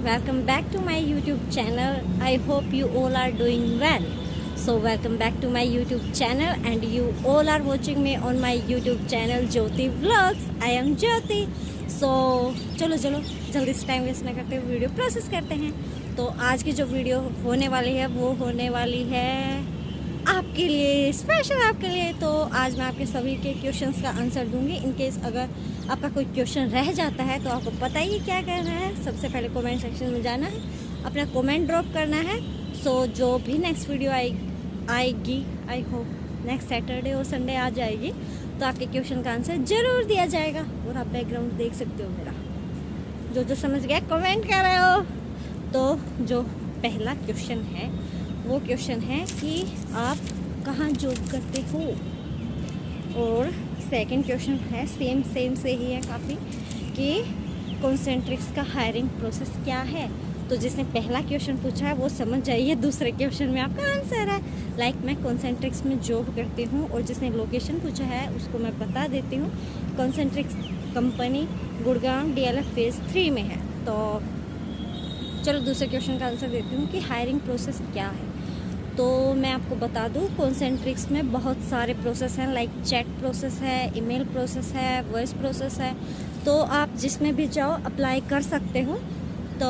welcome back to my YouTube channel. I hope you all are doing well. So welcome back to my YouTube channel and you all are watching me on my YouTube channel Jyoti Vlogs. I am Jyoti. So चलो जल्दी से time waste ना करते हुए video process करते हैं। तो आज की जो वीडियो होने वाली है वो होने वाली है आपके लिए, स्पेशल आपके लिए। तो आज मैं आपके सभी के क्वेश्चंस का आंसर दूंगी। इनकेस अगर आपका कोई क्वेश्चन रह जाता है तो आपको पता ही क्या करना है। सबसे पहले कमेंट सेक्शन में जाना है, अपना कमेंट ड्रॉप करना है। सो जो भी नेक्स्ट वीडियो आएगी, आई होप नेक्स्ट सैटरडे और संडे आ जाएगी, तो आपके क्वेश्चन का आंसर ज़रूर दिया जाएगा। और आप बैकग्राउंड देख सकते हो मेरा, जो समझ गया कमेंट कर रहे हो। तो जो पहला क्वेश्चन है वो क्वेश्चन है कि आप कहाँ जॉब करते हो, और सेकंड क्वेश्चन है सेम से ही है काफ़ी, कि कॉन्सेंट्रिक्स का हायरिंग प्रोसेस क्या है। तो जिसने पहला क्वेश्चन पूछा है वो समझ जाइए दूसरे क्वेश्चन में आपका आंसर है। लाइक मैं कॉन्सेंट्रिक्स में जॉब करती हूँ, और जिसने लोकेशन पूछा है उसको मैं बता देती हूँ। Concentrix company Gurgaon DLF phase 3 में है। तो चलो दूसरे क्वेश्चन का आंसर देती हूँ कि हायरिंग प्रोसेस क्या है। तो मैं आपको बता दूँ, कॉन्सेंट्रिक्स में बहुत सारे प्रोसेस हैं। लाइक चैट प्रोसेस है, ईमेल प्रोसेस है, वॉइस प्रोसेस है। तो आप जिसमें भी जाओ अप्लाई कर सकते हो। तो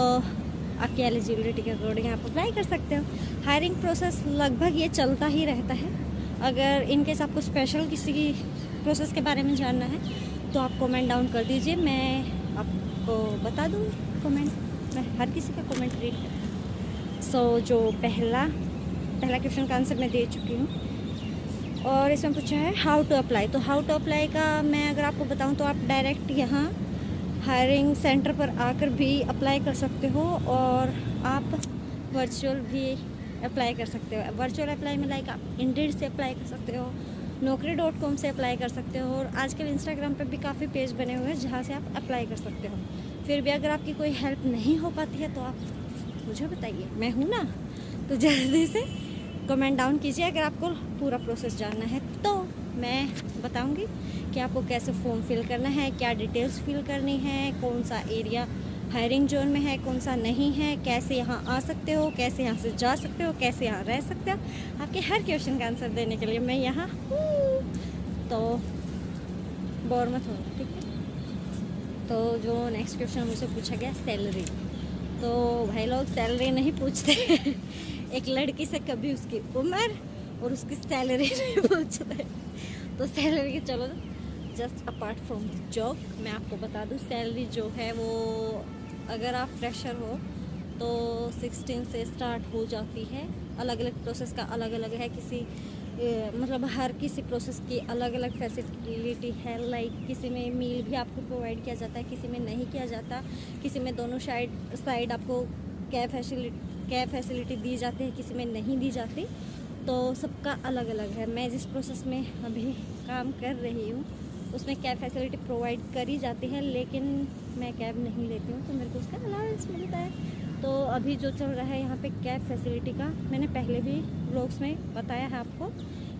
आपकी एलिजिबिलिटी के अकॉर्डिंग आप अप्लाई कर सकते हो। हायरिंग प्रोसेस लगभग ये चलता ही रहता है। अगर इनकेस आपको स्पेशल किसी की प्रोसेस के बारे में जानना है तो आप कमेंट डाउन कर दीजिए, मैं आपको बता दूँ कमेंट। मैं हर किसी का कमेंट रीड करती हूँ। सो जो पहला क्वेश्चन का आंसर मैं दे चुकी हूँ, और इसमें पूछा है हाउ टू अप्लाई। तो हाउ टू अप्लाई का मैं अगर आपको बताऊँ तो आप डायरेक्ट यहाँ हायरिंग सेंटर पर आकर भी अप्लाई कर सकते हो, और आप वर्चुअल भी अप्लाई कर सकते हो। वर्चुअल अप्लाई में लाइक आप इंडीड से अप्लाई कर सकते हो, naukri.com से अप्लाई कर सकते हो, और आजकल इंस्टाग्राम पर भी काफ़ी पेज बने हुए हैं जहाँ से आप अप्लाई कर सकते हो। फिर भी अगर आपकी कोई हेल्प नहीं हो पाती है तो आप मुझे बताइए, मैं हूँ ना। तो जल्दी से कमेंट डाउन कीजिए अगर आपको पूरा प्रोसेस जानना है, तो मैं बताऊंगी कि आपको कैसे फॉर्म फिल करना है, क्या डिटेल्स फिल करनी है, कौन सा एरिया हायरिंग जोन में है, कौन सा नहीं है, कैसे यहाँ आ सकते हो, कैसे यहाँ से जा सकते हो, कैसे यहाँ रह सकते हो। आपके हर क्वेश्चन का आंसर देने के लिए मैं यहाँ हूँ, तो बोर मत हो, ठीक है। तो जो नेक्स्ट क्वेश्चन मुझसे पूछा गया सैलरी। तो भाई लोग सैलरी नहीं पूछते एक लड़की से कभी उसकी उम्र और उसकी सैलरी नहीं पूछते। तो सैलरी चलो जस्ट अपार्ट फ्रॉम जॉब मैं आपको बता दूँ, सैलरी जो है वो अगर आप फ्रेशर हो तो 16 से स्टार्ट हो जाती है। अलग अलग प्रोसेस का अलग अलग है, मतलब हर किसी प्रोसेस की अलग अलग फैसिलिटी है। लाइक किसी में मील भी आपको प्रोवाइड किया जाता है, किसी में नहीं किया जाता, किसी में दोनों साइड आपको कैब फैसिलिटी दी जाती है, किसी में नहीं दी जाती। तो सबका अलग अलग है। मैं जिस प्रोसेस में अभी काम कर रही हूँ उसमें कैब फैसिलिटी प्रोवाइड करी जाती है, लेकिन मैं कैब नहीं लेती हूँ तो मेरे को उसका अलाउंस मिलता है। तो अभी जो चल रहा है यहाँ पे कैब फैसिलिटी का, मैंने पहले भी व्लॉग्स में बताया है आपको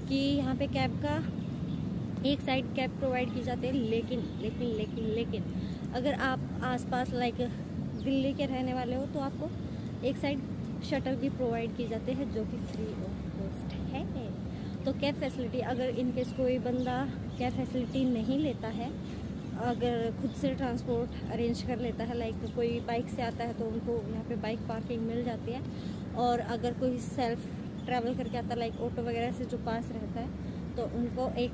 कि यहाँ पे कैब का एक साइड कैब प्रोवाइड की जाती है। लेकिन अगर आप आसपास लाइक दिल्ली के रहने वाले हो तो आपको एक साइड शटल भी प्रोवाइड की जाती है, जो कि फ्री ऑफ कॉस्ट है। तो कैब फैसिलिटी अगर इनकेस कोई बंदा कैब फैसिलिटी नहीं लेता है, अगर खुद से ट्रांसपोर्ट अरेंज कर लेता है, लाइक कोई बाइक से आता है तो उनको यहाँ पे बाइक पार्किंग मिल जाती है। और अगर कोई सेल्फ ट्रैवल करके आता है लाइक ऑटो वगैरह से जो पास रहता है, तो उनको एक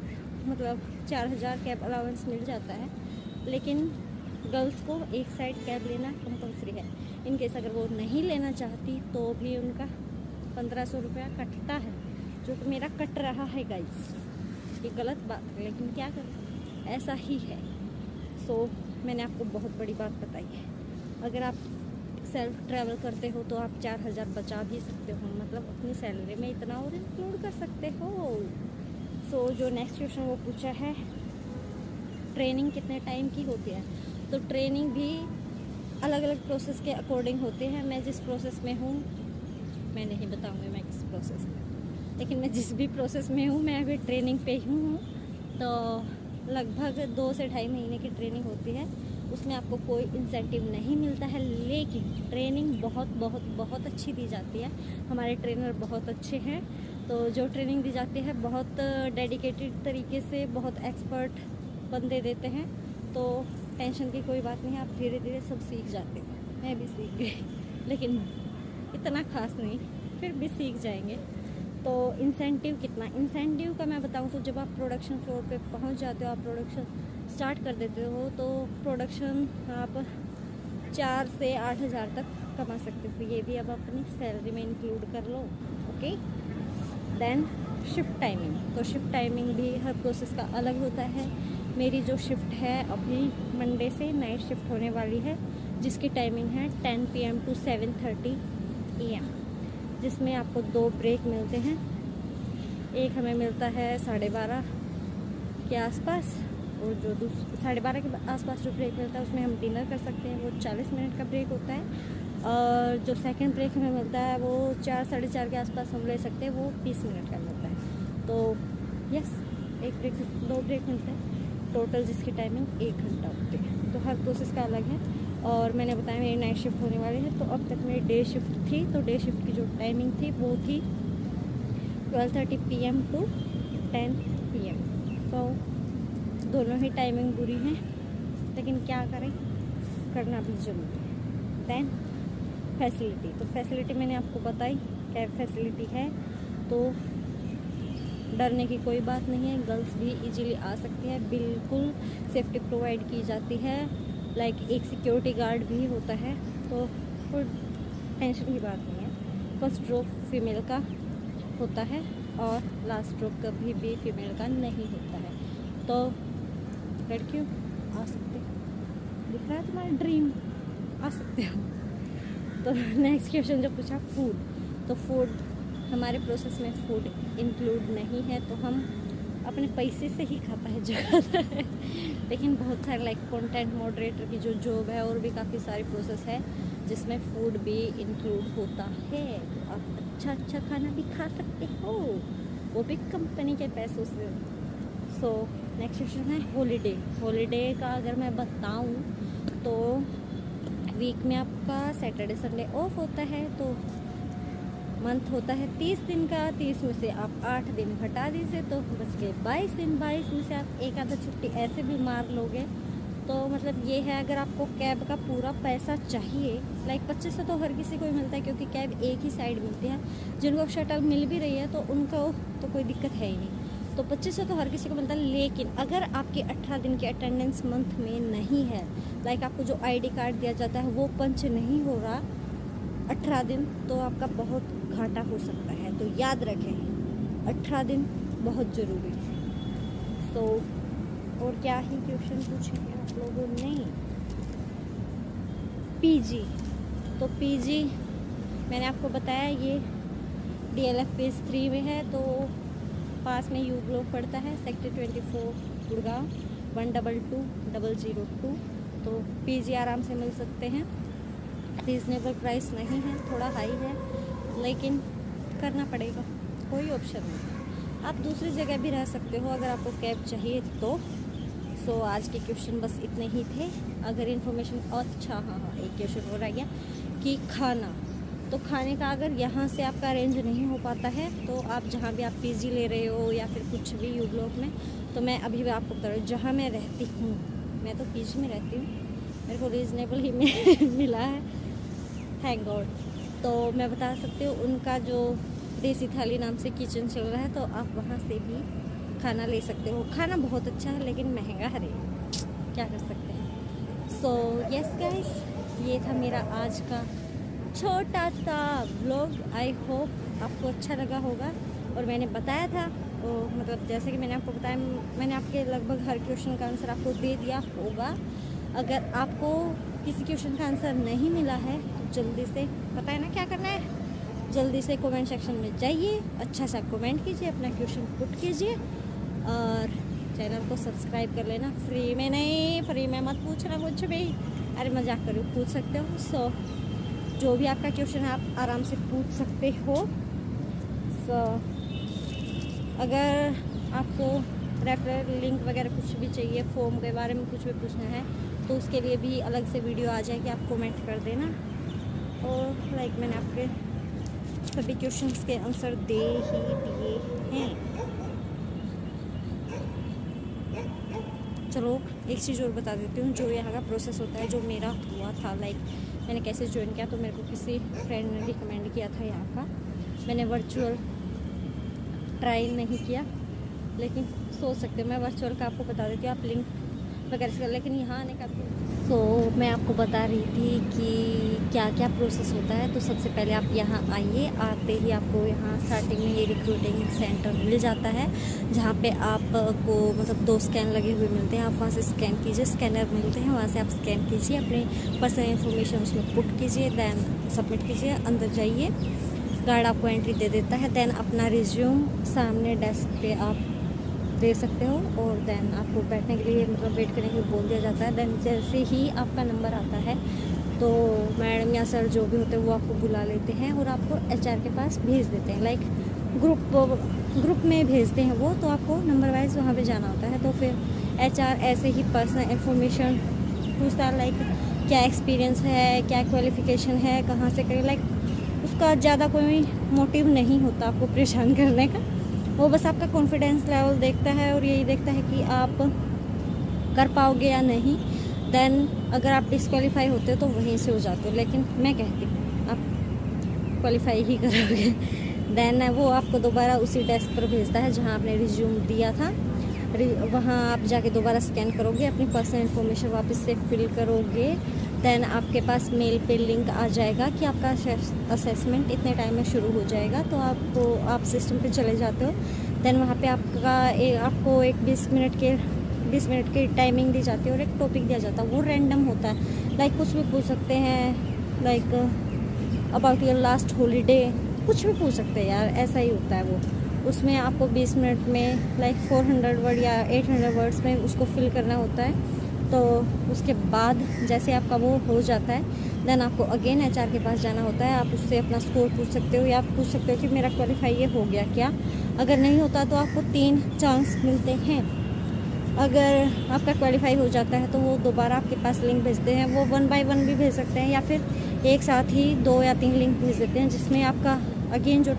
मतलब 4000 कैब अलाउंस मिल जाता है। लेकिन गर्ल्स को एक साइड कैब लेना कंपलसरी है। इनकेस अगर वो नहीं लेना चाहती तो भी उनका 1500 रुपया कटता है, जो कि मेरा कट रहा है गाइस। ये गलत बात है लेकिन क्या करें, ऐसा ही है। सो मैंने आपको बहुत बड़ी बात बताई है। अगर आप सेल्फ ट्रैवल करते हो तो आप 4000 बचा भी सकते हो, मतलब अपनी सैलरी में इतना और इंक्लूड कर सकते हो। सो जो नेक्स्ट क्वेश्चन वो पूछा है ट्रेनिंग कितने टाइम की होती है। तो ट्रेनिंग भी अलग अलग प्रोसेस के अकॉर्डिंग होते हैं। मैं जिस प्रोसेस में हूँ, मैं नहीं बताऊँगी मैं किस प्रोसेस में, लेकिन मैं जिस भी प्रोसेस में हूँ मैं अभी ट्रेनिंग पे ही हूँ। तो लगभग 2 से ढाई महीने की ट्रेनिंग होती है, उसमें आपको कोई इंसेंटिव नहीं मिलता है, लेकिन ट्रेनिंग बहुत बहुत बहुत अच्छी दी जाती है। हमारे ट्रेनर बहुत अच्छे हैं, तो जो ट्रेनिंग दी जाती है बहुत डेडिकेटेड तरीके से, बहुत एक्सपर्ट बंदे देते हैं। तो टेंशन की कोई बात नहीं है, आप धीरे धीरे सब सीख जाते हैं। मैं भी सीख गई, लेकिन इतना खास नहीं, फिर भी सीख जाएंगे। तो इंसेंटिव कितना, इंसेंटिव का मैं बताऊं तो जब आप प्रोडक्शन फ्लोर पे पहुंच जाते हो, आप प्रोडक्शन स्टार्ट कर देते हो, तो प्रोडक्शन आप 4 से 8 हज़ार तक कमा सकते हो। ये भी अब अपनी सैलरी में इंक्लूड कर लो। ओके, देन शिफ्ट टाइमिंग, तो शिफ्ट टाइमिंग भी हर प्रोसेस का अलग होता है। मेरी जो शिफ्ट है अभी मंडे से नाइट शिफ्ट होने वाली है, जिसकी टाइमिंग है 10 PM to 7:30 AM, जिसमें आपको 2 ब्रेक मिलते हैं। एक हमें मिलता है 12:30 के आसपास, और जो 12:30 के आसपास जो ब्रेक मिलता है उसमें हम डिनर कर सकते हैं, वो 40 मिनट का ब्रेक होता है। और जो सेकंड ब्रेक हमें मिलता है वो 4 साढ़े 4 के आसपास हम ले सकते हैं, वो 30 मिनट का मिलता है। तो यस, एक ब्रेक 2 ब्रेक मिलते हैं टोटल, जिसकी टाइमिंग 1 घंटा होती है। तो हर प्रोसेस का अलग है। और मैंने बताया मेरी नाइट शिफ्ट होने वाली है, तो अब तक मेरी डे शिफ्ट थी, तो डे शिफ्ट की जो टाइमिंग थी वो थी 12:30 PM to 10 PM। तो दोनों ही टाइमिंग बुरी हैं, लेकिन क्या करें, करना भी जरूरी है। दैन फैसिलिटी, तो फैसिलिटी मैंने आपको बताई क्या फैसिलिटी है, तो डरने की कोई बात नहीं है। गर्ल्स भी इजीली आ सकती है, बिल्कुल सेफ्टी प्रोवाइड की जाती है। लाइक एक सिक्योरिटी गार्ड भी होता है, तो कोई टेंशन की बात नहीं है। फर्स्ट ड्रॉप फीमेल का होता है और लास्ट ड्रॉप कभी भी फीमेल का नहीं होता है। तो लड़कियों आ सकते हो, दिख रहा है तुम्हारा ड्रीम, आ सकते हो। तो नेक्स्ट क्वेश्चन जो पूछा, फूड, तो फूड हमारे प्रोसेस में फूड इंक्लूड नहीं है, तो हम अपने पैसे से ही खाता है ज़्यादातर। लेकिन बहुत सारे लाइक कंटेंट मॉडरेटर की जो जॉब है, और भी काफ़ी सारी प्रोसेस है जिसमें फूड भी इंक्लूड होता है। तो आप अच्छा अच्छा खाना भी खा सकते हो, वो भी कंपनी के पैसों से। सो नेक्स्ट क्वेश्चन है हॉलीडे। हॉलीडे का अगर मैं बताऊं तो वीक में आपका सैटरडे संडे ऑफ होता है, तो मंथ होता है 30 दिन का। 30 में से आप 8 दिन घटा दीजिए तो बच गए 22 दिन। 22 में से आप एक आधा छुट्टी ऐसे भी मार लोगे, तो मतलब ये है। अगर आपको कैब का पूरा पैसा चाहिए, लाइक 2500 तो हर किसी को ही मिलता है, क्योंकि कैब एक ही साइड मिलती है। जिनको शटल मिल भी रही है तो उनको तो कोई दिक्कत है ही नहीं, तो 2500 तो हर किसी को मिलता है। लेकिन अगर आपके 18 दिन की अटेंडेंस मंथ में नहीं है, लाइक आपको जो ID कार्ड दिया जाता है वो पंच नहीं हो रहा 18 दिन, तो आपका बहुत घाटा हो सकता है। तो याद रखें 18 दिन बहुत ज़रूरी है। तो और क्या ही क्वेश्चन पूछेंगे आप लोगों ने। PG, तो PG मैंने आपको बताया ये DLF फेज़ 3 में है, तो पास में यू ब्लॉक पड़ता है, सेक्टर 24 गुड़गांव 122002। तो PG आराम से मिल सकते हैं, रीज़नेबल प्राइस नहीं है, थोड़ा हाई है, लेकिन करना पड़ेगा, कोई ऑप्शन नहीं। आप दूसरी जगह भी रह सकते हो अगर आपको कैब चाहिए तो। सो आज के क्वेश्चन बस इतने ही थे। अगर इन्फॉर्मेशन, अच्छा हाँ, एक क्वेश्चन हो रह गया कि खाना, तो खाने का अगर यहाँ से आपका अरेंज नहीं हो पाता है, तो आप जहाँ भी आप PG ले रहे हो या फिर कुछ भी यू ब्लॉक में, तो मैं अभी भी आपको बता रही हूँ जहाँ मैं रहती हूँ, मैं तो PG में रहती हूँ, मेरे को रीज़नेबल ही में मिला है, थैंक गॉड। तो मैं बता सकती हूँ उनका जो देसी थाली नाम से किचन चल रहा है, तो आप वहाँ से भी खाना ले सकते हो। खाना बहुत अच्छा है, लेकिन महंगा है, क्या कर सकते हैं। सो यस गाइस, ये था मेरा आज का छोटा सा व्लॉग। आई होप आपको अच्छा लगा होगा। और मैंने बताया था, मतलब जैसे कि मैंने आपको बताया, मैंने आपके लगभग हर क्वेश्चन का आंसर आपको दे दिया होगा। अगर आपको किसी क्वेश्चन का आंसर नहीं मिला है तो जल्दी से, पता है ना क्या करना है, जल्दी से कमेंट सेक्शन में जाइए, अच्छा सा कमेंट कीजिए, अपना क्वेश्चन पुट कीजिए और चैनल को सब्सक्राइब कर लेना। फ्री में नहीं, फ्री में मत पूछना कुछ भी, अरे मजाक करो, पूछ सकते हो। सो जो भी आपका क्वेश्चन है आप आराम से पूछ सकते हो। सो अगर आपको रेफरल लिंक वगैरह कुछ भी चाहिए, फॉर्म के बारे में कुछ भी पूछना है, तो उसके लिए भी अलग से वीडियो आ जाएगी, आप कमेंट कर देना। और लाइक मैंने आपके सभी क्वेश्चंस के आंसर दे ही दिए हैं। चलो एक चीज़ और बता देती हूँ, जो यहाँ का प्रोसेस होता है, जो मेरा हुआ था, लाइक मैंने कैसे ज्वाइन किया। तो मेरे को किसी फ्रेंड ने रिकमेंड किया था यहाँ का। मैंने वर्चुअल ट्राई नहीं किया, लेकिन सोच सकते हो मैं वर्चुअल का आपको बता देती हूँ, आप लिंक वगैरह से। लेकिन यहाँ आने का तो मैं आपको बता रही थी कि क्या क्या प्रोसेस होता है। तो सबसे पहले आप यहाँ आइए, आते ही आपको यहाँ स्टार्टिंग में ये रिक्रूटिंग सेंटर मिल जाता है, जहाँ पे आपको मतलब 2 स्कैन लगे हुए मिलते हैं। आप वहाँ से स्कैन कीजिए, स्कैनर मिलते हैं, वहाँ से आप स्कैन कीजिए, अपनी पर्सनल इन्फॉर्मेशन उसमें पुट कीजिए, दैन सबमिट कीजिए, अंदर जाइए, गार्ड आपको एंट्री दे देता है। दैन अपना रिज्यूम सामने डेस्क पे आप दे सकते हो, और देन आपको बैठने के लिए मतलब वेट करने के लिए बोल दिया जाता है। देन जैसे ही आपका नंबर आता है तो मैडम या सर जो भी होते हैं वो आपको बुला लेते हैं और आपको एचआर के पास भेज देते हैं। लाइक ग्रुप में भेजते हैं वो, तो आपको नंबर वाइज वहाँ पे जाना होता है। तो फिर एचआर ऐसे ही पर्सनल इन्फॉर्मेशन पूछता है, लाइक क्या एक्सपीरियंस है, क्या क्वालिफ़िकेशन है, कहाँ से करें। लाइक उसका ज़्यादा कोई मोटिव नहीं होता आपको परेशान करने का, वो बस आपका कॉन्फिडेंस लेवल देखता है और यही देखता है कि आप कर पाओगे या नहीं। देन अगर आप डिस्क्वालीफाई होते हो तो वहीं से हो जाते हो, लेकिन मैं कहती हूँ आप क्वालिफाई ही करोगे। देन वो आपको दोबारा उसी डेस्क पर भेजता है जहाँ आपने रिज्यूम दिया था, वहाँ आप जाके दोबारा स्कैन करोगे, अपनी पर्सनल इन्फॉर्मेशन वापस से फिल करोगे। देन आपके पास मेल पे लिंक आ जाएगा कि आपका असेसमेंट इतने टाइम में शुरू हो जाएगा। तो आप सिस्टम पे चले जाते हो। देन वहाँ पे आपको एक 20 मिनट की टाइमिंग दी जाती है और एक टॉपिक दिया जाता है, वो रैंडम होता है। लाइक कुछ भी पूछ सकते हैं, like about your last holiday, कुछ भी पूछ सकते हैं यार, ऐसा ही होता है वो। उसमें आपको 20 मिनट में लाइक 400 वर्ड या 800 वर्ड्स में उसको फिल करना होता है। तो उसके बाद जैसे आपका वो हो जाता है, देन आपको अगेन एचआर के पास जाना होता है। आप उससे अपना स्कोर पूछ सकते हो, या आप पूछ सकते हो कि मेरा क्वालिफाई ये हो गया क्या। अगर नहीं होता तो आपको 3 चांस मिलते हैं। अगर आपका क्वालिफाई हो जाता है तो वो दोबारा आपके पास लिंक भेजते हैं, वो 1 बाय 1 भी भेज सकते हैं, या फिर एक साथ ही 2 या 3 लिंक भेज देते हैं, जिसमें आपका अगेन जो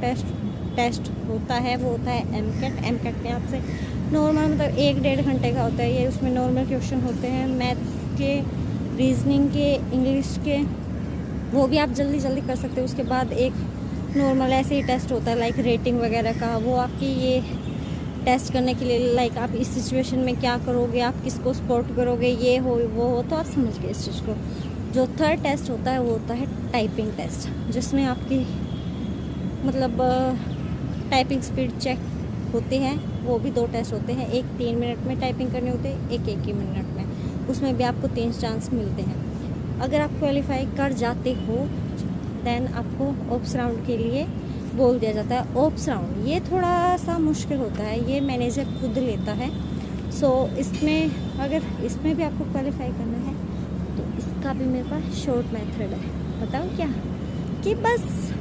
टेस्ट होता है वो होता है एमकेट में आपसे नॉर्मल मतलब 1-1.5 घंटे का होता है ये। उसमें नॉर्मल क्वेश्चन होते हैं, मैथ्स के, रीजनिंग के, इंग्लिश के, वो भी आप जल्दी कर सकते हो। उसके बाद एक नॉर्मल ऐसे ही टेस्ट होता है लाइक रेटिंग वगैरह का, वो आपकी ये टेस्ट करने के लिए लाइक आप इस सिचुएशन में क्या करोगे, आप किसको सपोर्ट करोगे, ये हो वो हो, तो आप समझ गए इस चीज़ को। जो 3rd टेस्ट होता है वो होता है टाइपिंग टेस्ट, जिसमें आपकी मतलब टाइपिंग स्पीड चेक होती है। वो भी 2 टेस्ट होते हैं, एक 3 मिनट में टाइपिंग करने होते हैं, एक ही मिनट में। उसमें भी आपको 3 चांस मिलते हैं। अगर आप क्वालिफाई कर जाते हो देन आपको ओप्स राउंड के लिए बोल दिया जाता है। ओप्स राउंड ये थोड़ा सा मुश्किल होता है, ये मैनेजर खुद लेता है। सो इसमें अगर इसमें भी आपको क्वालिफाई करना है तो इसका भी मेरे पास शॉर्ट मेथड है। बताऊँ क्या, कि बस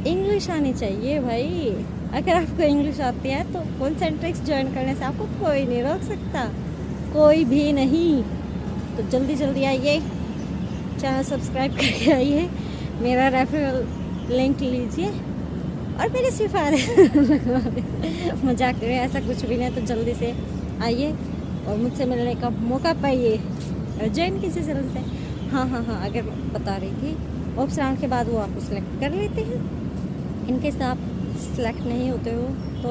इंग्लिश आनी चाहिए भाई। अगर आपको इंग्लिश आती है तो कॉन्सेंट्रिक्स ज्वाइन करने से आपको कोई नहीं रोक सकता, कोई भी नहीं। तो जल्दी आइए, चैनल सब्सक्राइब करके आइए, मेरा रेफरल लिंक लीजिए और मेरी सिफारिश लगवा दे। मजाक करें, ऐसा कुछ भी नहीं। तो जल्दी से आइए और मुझसे मिलने का मौका पाइए और ज्वाइन कीजिए जल्दी से। हाँ, अगर बता रही थी, ऑप्स राउंड के बाद वो आपको सिलेक्ट कर लेते हैं। इनकेस आप सिलेक्ट नहीं होते हो तो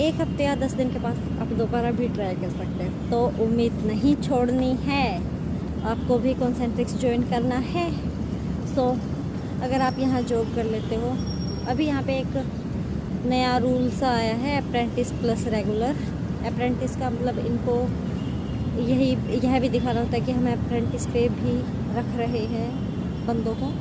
1 हफ्ते या 10 दिन के बाद आप दोबारा भी ट्राई कर सकते हैं। तो उम्मीद नहीं छोड़नी है, आपको भी कॉन्सेंट्रिक्स ज्वाइन करना है। सो अगर आप यहाँ जॉब कर लेते हो, अभी यहाँ पे एक नया रूल सा आया है, अप्रेंटिस प्लस रेगुलर। अप्रेंटिस का मतलब इनको यह भी दिखाना होता है कि हम अप्रेंटिस पे भी रख रहे हैं बंदों को।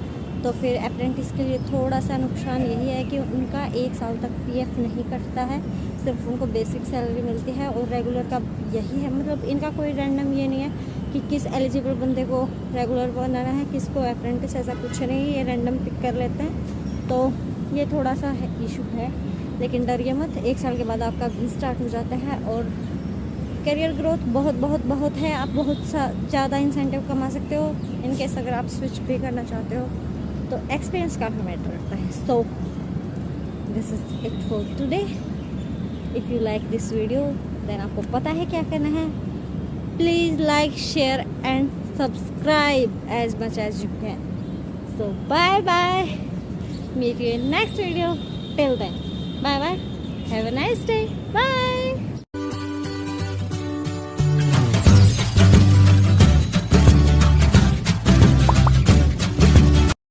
तो फिर अप्रेंटिस के लिए थोड़ा सा नुकसान यही है कि उनका 1 साल तक पीएफ नहीं कटता है, सिर्फ उनको बेसिक सैलरी मिलती है। और रेगुलर का यही है, मतलब इनका कोई रैंडम ये नहीं है कि किस एलिजिबल बंदे को रेगुलर बनाना है, किसको अप्रेंटिस, ऐसा कुछ नहीं, ये रैंडम पिक कर लेते हैं। तो ये थोड़ा सा इशू है, लेकिन डरिए मत, 1 साल के बाद आपका भी स्टार्ट हो जाता है और करियर ग्रोथ बहुत बहुत बहुत है, आप बहुत ज़्यादा इंसेंटिव कमा सकते हो। इनकेस अगर आप स्विच भी करना चाहते हो तो एक्सपीरियंस काफ़ी मैटर करता है। So this is it for today. If you like this video देन आपको पता है क्या करना है। Please like, share and subscribe as much as you can. So bye bye, meet you in next video. Till then, bye bye, have a nice day, bye.